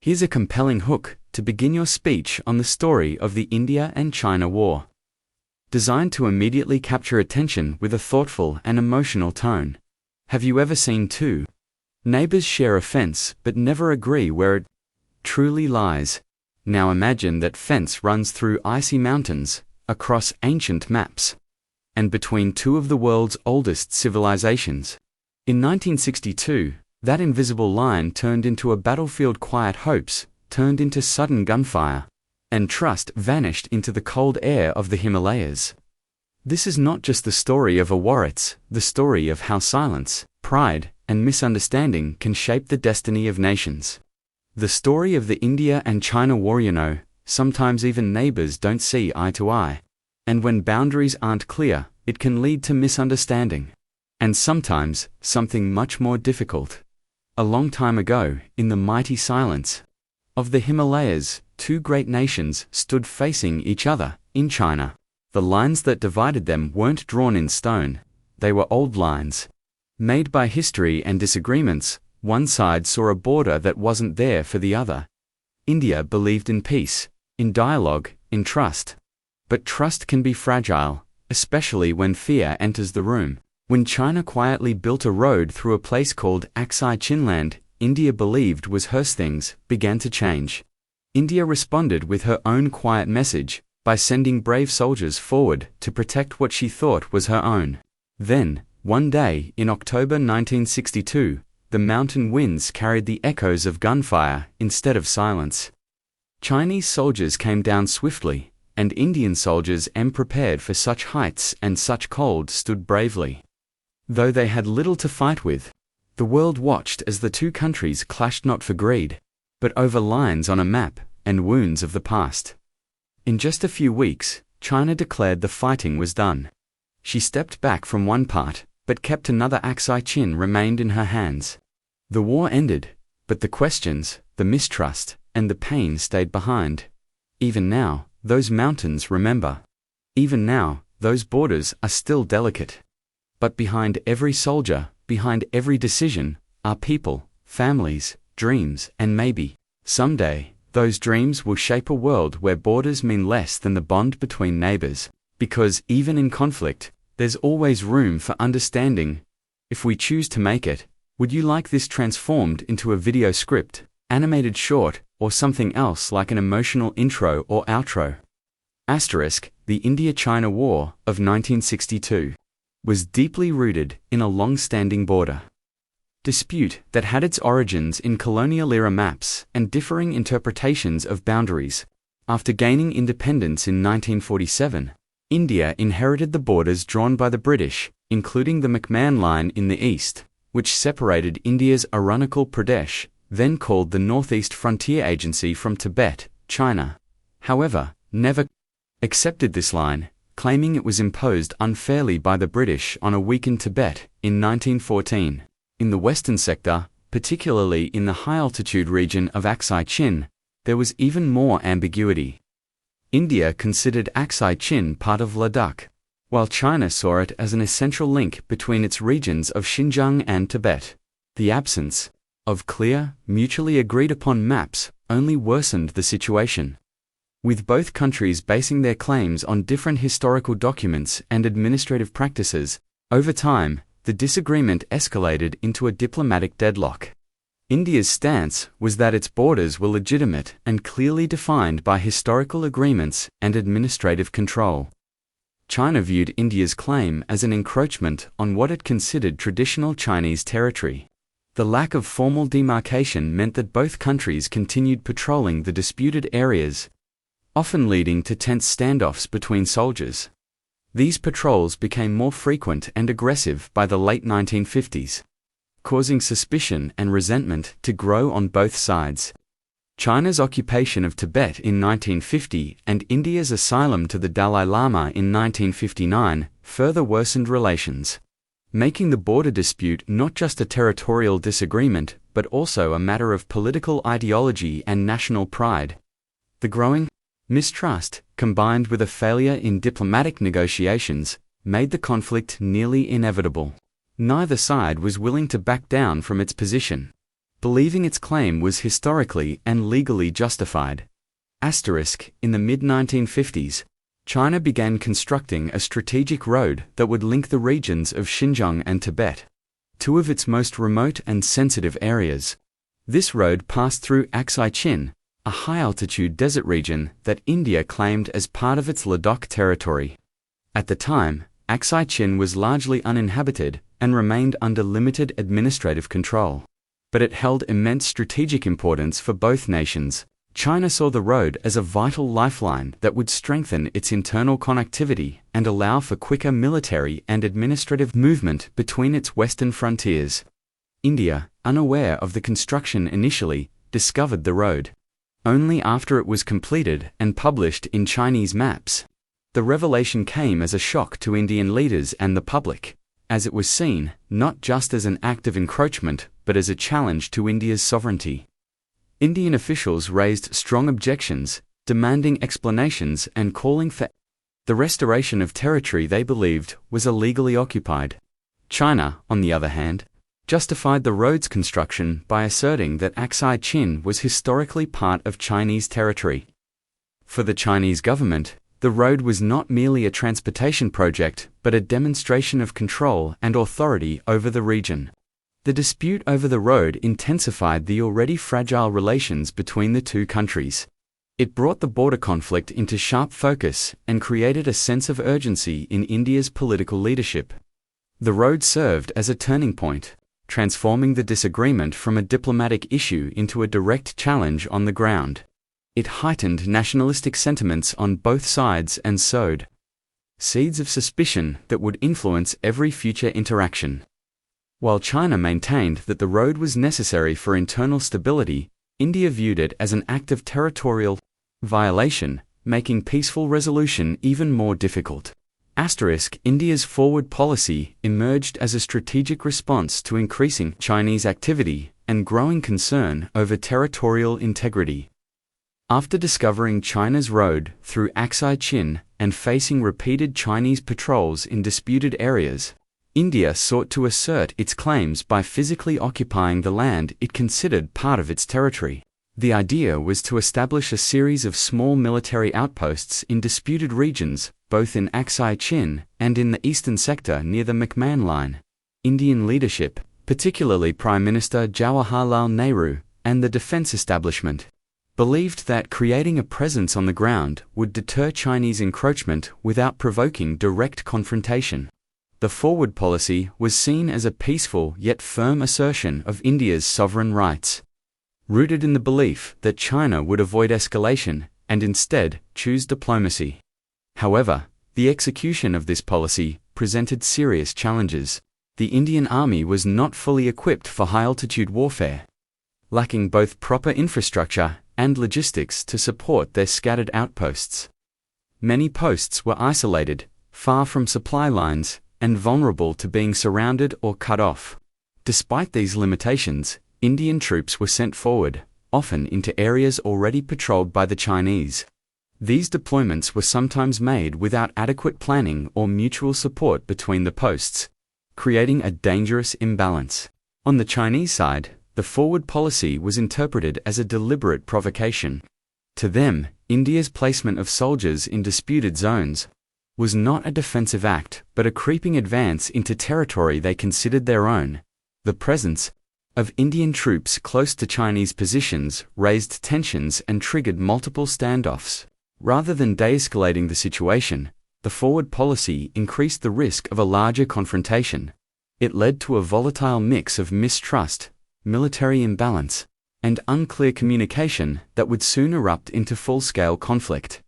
Here's a compelling hook to begin your speech on the story of the India and China War. Designed to immediately capture attention with a thoughtful and emotional tone. Have you ever seen two neighbors share a fence but never agree where it truly lies? Now imagine that fence runs through icy mountains, across ancient maps, and between two of the world's oldest civilizations. In 1962, that invisible line turned into a battlefield. Quiet hopes turned into sudden gunfire, and trust vanished into the cold air of the Himalayas. This is not just the story of a war, it's the story of how silence, pride, and misunderstanding can shape the destiny of nations. The story of the India and China War. Sometimes even neighbors don't see eye to eye. And when boundaries aren't clear, it can lead to misunderstanding. And sometimes, something much more difficult. A long time ago, in the mighty silence of the Himalayas, two great nations stood facing each other in China. The lines that divided them weren't drawn in stone. They were old lines, made by history and disagreements. One side saw a border that wasn't there for the other. India believed in peace, in dialogue, in trust. But trust can be fragile, especially when fear enters the room. When China quietly built a road through a place called Aksai Chinland, India believed was hers. Things began to change. India responded with her own quiet message, by sending brave soldiers forward to protect what she thought was her own. Then, one day in October 1962, the mountain winds carried the echoes of gunfire instead of silence. Chinese soldiers came down swiftly, and Indian soldiers, prepared for such heights and such cold, stood bravely. Though they had little to fight with, the world watched as the two countries clashed not for greed, but over lines on a map and wounds of the past. In just a few weeks, China declared the fighting was done. She stepped back from one part, but kept another. Aksai Chin remained in her hands. The war ended, but the questions, the mistrust, and the pain stayed behind. Even now, those mountains remember. Even now, those borders are still delicate. But behind every soldier, behind every decision, are people, families, dreams, and maybe, someday, those dreams will shape a world where borders mean less than the bond between neighbors. Because even in conflict, there's always room for understanding, if we choose to make it. Would you like this transformed into a video script, animated short, or something else like an emotional intro or outro? The India-China War of 1962 was deeply rooted in a long-standing border dispute that had its origins in colonial-era maps and differing interpretations of boundaries. After gaining independence in 1947, India inherited the borders drawn by the British, including the McMahon Line in the east, which separated India's Arunachal Pradesh, then called the Northeast Frontier Agency, from Tibet. China, however, never accepted this line, claiming it was imposed unfairly by the British on a weakened Tibet. In 1914, in the western sector, particularly in the high-altitude region of Aksai Chin, there was even more ambiguity. India considered Aksai Chin part of Ladakh, while China saw it as an essential link between its regions of Xinjiang and Tibet. The absence of clear, mutually agreed-upon maps only worsened the situation. With both countries basing their claims on different historical documents and administrative practices, over time, the disagreement escalated into a diplomatic deadlock. India's stance was that its borders were legitimate and clearly defined by historical agreements and administrative control. China viewed India's claim as an encroachment on what it considered traditional Chinese territory. The lack of formal demarcation meant that both countries continued patrolling the disputed areas, often leading to tense standoffs between soldiers. These patrols became more frequent and aggressive by the late 1950s, causing suspicion and resentment to grow on both sides. China's occupation of Tibet in 1950 and India's asylum to the Dalai Lama in 1959 further worsened relations, making the border dispute not just a territorial disagreement but also a matter of political ideology and national pride. The growing mistrust, combined with a failure in diplomatic negotiations, made the conflict nearly inevitable. Neither side was willing to back down from its position. believing its claim was historically and legally justified. In the mid-1950s, China began constructing a strategic road that would link the regions of Xinjiang and Tibet, two of its most remote and sensitive areas. This road passed through Aksai Chin, a high-altitude desert region that India claimed as part of its Ladakh territory. At the time, Aksai Chin was largely uninhabited and remained under limited administrative control. But it held immense strategic importance for both nations. China saw the road as a vital lifeline that would strengthen its internal connectivity and allow for quicker military and administrative movement between its western frontiers. India, unaware of the construction initially, discovered the road only after it was completed and published in Chinese maps. The revelation came as a shock to Indian leaders and the public, as it was seen not just as an act of encroachment but as a challenge to India's sovereignty. Indian officials raised strong objections, demanding explanations and calling for the restoration of territory they believed was illegally occupied. China, on the other hand, justified the road's construction by asserting that Aksai Chin was historically part of Chinese territory. For the Chinese government, the road was not merely a transportation project but a demonstration of control and authority over the region. The dispute over the road intensified the already fragile relations between the two countries. It brought the border conflict into sharp focus and created a sense of urgency in India's political leadership. The road served as a turning point, transforming the disagreement from a diplomatic issue into a direct challenge on the ground. It heightened nationalistic sentiments on both sides and sowed seeds of suspicion that would influence every future interaction. While China maintained that the road was necessary for internal stability, India viewed it as an act of territorial violation, making peaceful resolution even more difficult. India's forward policy emerged as a strategic response to increasing Chinese activity and growing concern over territorial integrity. After discovering China's road through Aksai Chin and facing repeated Chinese patrols in disputed areas, India sought to assert its claims by physically occupying the land it considered part of its territory. The idea was to establish a series of small military outposts in disputed regions, both in Aksai Chin and in the eastern sector near the McMahon Line. Indian leadership, particularly Prime Minister Jawaharlal Nehru and the defense establishment, believed that creating a presence on the ground would deter Chinese encroachment without provoking direct confrontation. The forward policy was seen as a peaceful yet firm assertion of India's sovereign rights, rooted in the belief that China would avoid escalation and instead choose diplomacy. However, the execution of this policy presented serious challenges. The Indian Army was not fully equipped for high-altitude warfare, lacking both proper infrastructure and logistics to support their scattered outposts. Many posts were isolated, far from supply lines, and vulnerable to being surrounded or cut off. Despite these limitations, Indian troops were sent forward, often into areas already patrolled by the Chinese. These deployments were sometimes made without adequate planning or mutual support between the posts, creating a dangerous imbalance. On the Chinese side, the forward policy was interpreted as a deliberate provocation. To them, India's placement of soldiers in disputed zones was not a defensive act but a creeping advance into territory they considered their own. The presence of Indian troops close to Chinese positions raised tensions and triggered multiple standoffs. Rather than de-escalating the situation, the forward policy increased the risk of a larger confrontation. It led to a volatile mix of mistrust, military imbalance, and unclear communication that would soon erupt into full-scale conflict.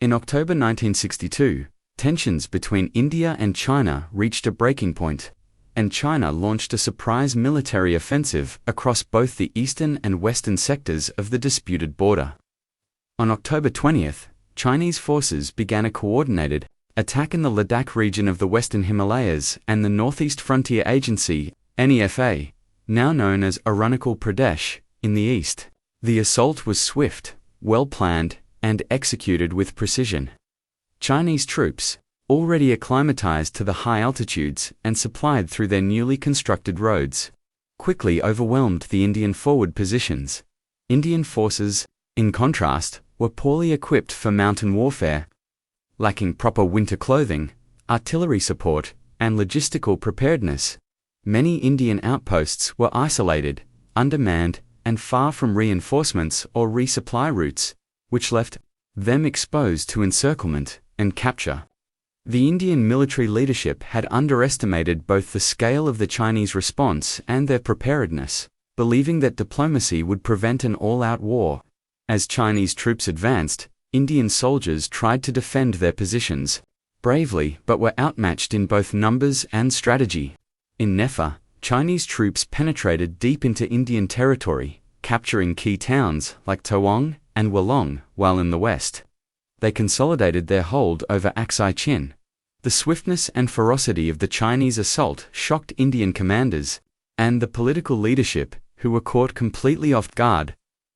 In October 1962, tensions between India and China reached a breaking point, and China launched a surprise military offensive across both the eastern and western sectors of the disputed border. On October 20th, Chinese forces began a coordinated attack in the Ladakh region of the Western Himalayas and the Northeast Frontier Agency, NEFA, now known as Arunachal Pradesh, in the east. The assault was swift, well-planned, and executed with precision. Chinese troops, already acclimatized to the high altitudes and supplied through their newly constructed roads, quickly overwhelmed the Indian forward positions. Indian forces, in contrast, were poorly equipped for mountain warfare, lacking proper winter clothing, artillery support, and logistical preparedness. Many Indian outposts were isolated, undermanned, and far from reinforcements or resupply routes, which left them exposed to encirclement and capture. The Indian military leadership had underestimated both the scale of the Chinese response and their preparedness, believing that diplomacy would prevent an all-out war. As Chinese troops advanced, Indian soldiers tried to defend their positions bravely but were outmatched in both numbers and strategy. In Nefa, Chinese troops penetrated deep into Indian territory, capturing key towns like Tawang and Wolong, while in the west, they consolidated their hold over Aksai Chin. The swiftness and ferocity of the Chinese assault shocked Indian commanders and the political leadership, who were caught completely off guard.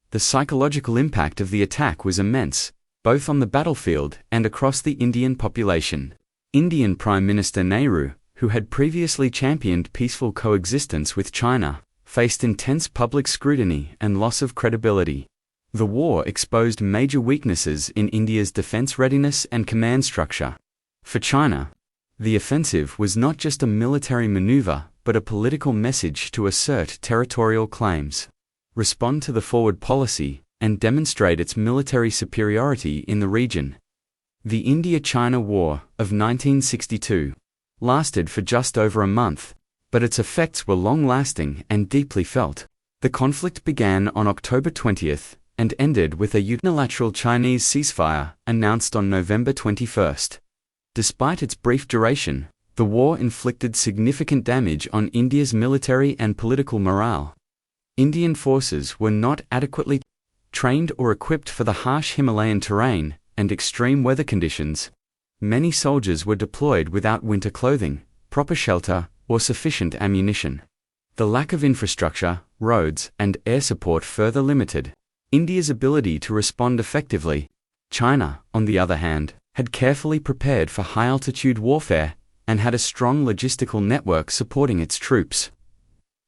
The psychological impact of the attack was immense, both on the battlefield and across the Indian population. Indian Prime Minister Nehru, who had previously championed peaceful coexistence with China, faced intense public scrutiny and loss of credibility. The war exposed major weaknesses in India's defense readiness and command structure. For China, the offensive was not just a military maneuver, but a political message to assert territorial claims, respond to the forward policy, and demonstrate its military superiority in the region. The India-China War of 1962 lasted for just over a month, but its effects were long-lasting and deeply felt. The conflict began on October 20th and ended with a unilateral Chinese ceasefire announced on November 21st. Despite its brief duration, the war inflicted significant damage on India's military and political morale. Indian forces were not adequately trained or equipped for the harsh Himalayan terrain and extreme weather conditions. Many soldiers were deployed without winter clothing, proper shelter, or sufficient ammunition. The lack of infrastructure, roads, and air support further limited India's ability to respond effectively. China, on the other hand, had carefully prepared for high-altitude warfare and had a strong logistical network supporting its troops.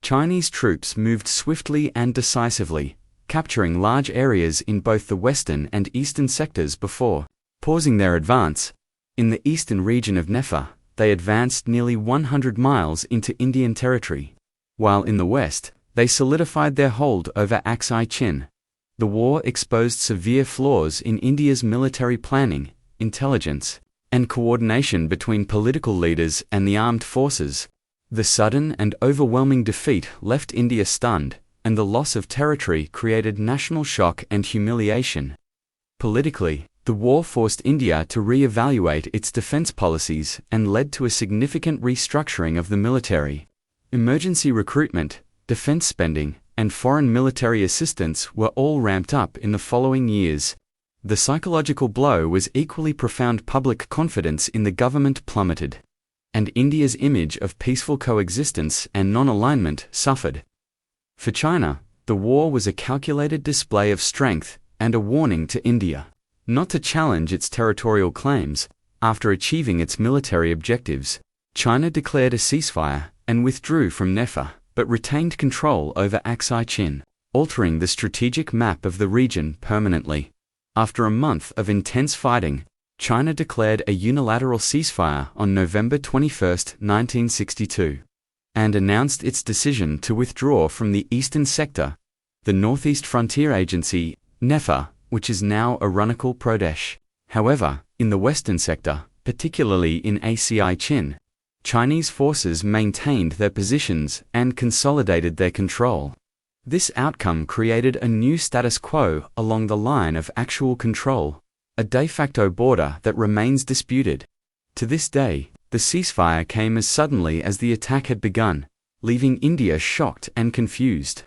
Chinese troops moved swiftly and decisively, capturing large areas in both the western and eastern sectors before pausing their advance. In the eastern region of Nefa, they advanced nearly 100 miles into Indian territory, while in the west, they solidified their hold over Aksai Chin. The war exposed severe flaws in India's military planning, intelligence, and coordination between political leaders and the armed forces. The sudden and overwhelming defeat left India stunned, and the loss of territory created national shock and humiliation. Politically, the war forced India to re-evaluate its defense policies and led to a significant restructuring of the military. Emergency recruitment, defense spending, and foreign military assistance were all ramped up in the following years. The psychological blow was equally profound. Public confidence in the government plummeted, and India's image of peaceful coexistence and non-alignment suffered. For China, the war was a calculated display of strength and a warning to India not to challenge its territorial claims. After achieving its military objectives, China declared a ceasefire and withdrew from Nefa, but retained control over Aksai Chin, altering the strategic map of the region permanently. After a month of intense fighting, China declared a unilateral ceasefire on November 21, 1962, and announced its decision to withdraw from the eastern sector, the Northeast Frontier Agency, Nefa, which is now Arunachal Pradesh. However, in the western sector, particularly in Aksai Chin, Chinese forces maintained their positions and consolidated their control. This outcome created a new status quo along the line of actual control, a de facto border that remains disputed. To this day, the ceasefire came as suddenly as the attack had begun, leaving India shocked and confused.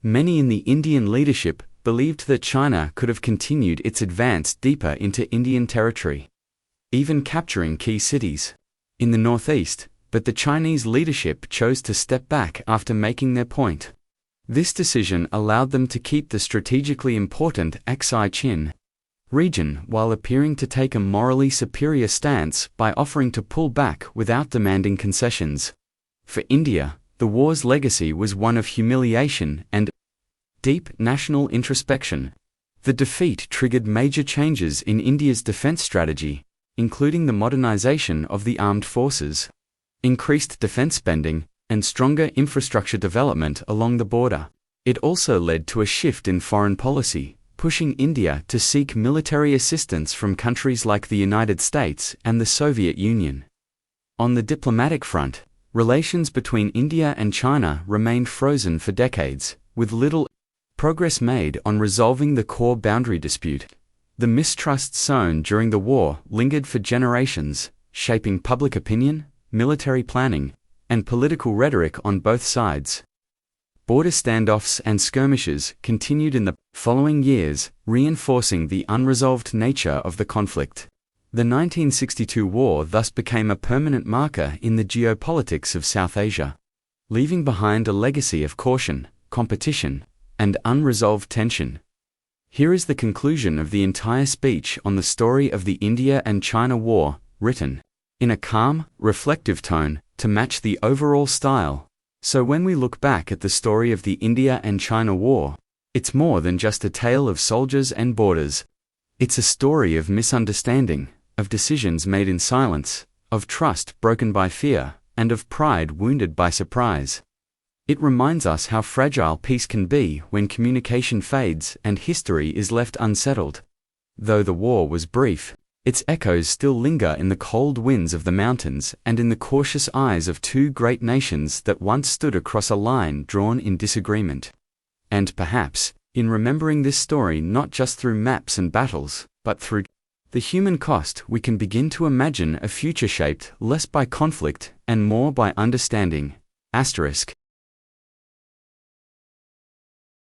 Many in the Indian leadership believed that China could have continued its advance deeper into Indian territory, even capturing key cities in the northeast, but the Chinese leadership chose to step back after making their point. This decision allowed them to keep the strategically important Aksai Chin region while appearing to take a morally superior stance by offering to pull back without demanding concessions. For India, the war's legacy was one of humiliation and deep national introspection. The defeat triggered major changes in India's defense strategy, including the modernization of the armed forces, increased defense spending, and stronger infrastructure development along the border. It also led to a shift in foreign policy, pushing India to seek military assistance from countries like the United States and the Soviet Union. On the diplomatic front, relations between India and China remained frozen for decades, with little progress made on resolving the core boundary dispute. The mistrust sown during the war lingered for generations, shaping public opinion, military planning, and political rhetoric on both sides. Border standoffs and skirmishes continued in the following years, reinforcing the unresolved nature of the conflict. The 1962 war thus became a permanent marker in the geopolitics of South Asia, leaving behind a legacy of caution, competition, and unresolved tension. Here is the conclusion of the entire speech on the story of the India and China War, written in a calm, reflective tone to match the overall style. So when we look back at the story of the India and China War, it's more than just a tale of soldiers and borders. It's a story of misunderstanding, of decisions made in silence, of trust broken by fear, and of pride wounded by surprise. It reminds us how fragile peace can be when communication fades and history is left unsettled. Though the war was brief, its echoes still linger in the cold winds of the mountains and in the cautious eyes of two great nations that once stood across a line drawn in disagreement. And perhaps, in remembering this story not just through maps and battles, but through the human cost, we can begin to imagine a future shaped less by conflict and more by understanding. Asterisk.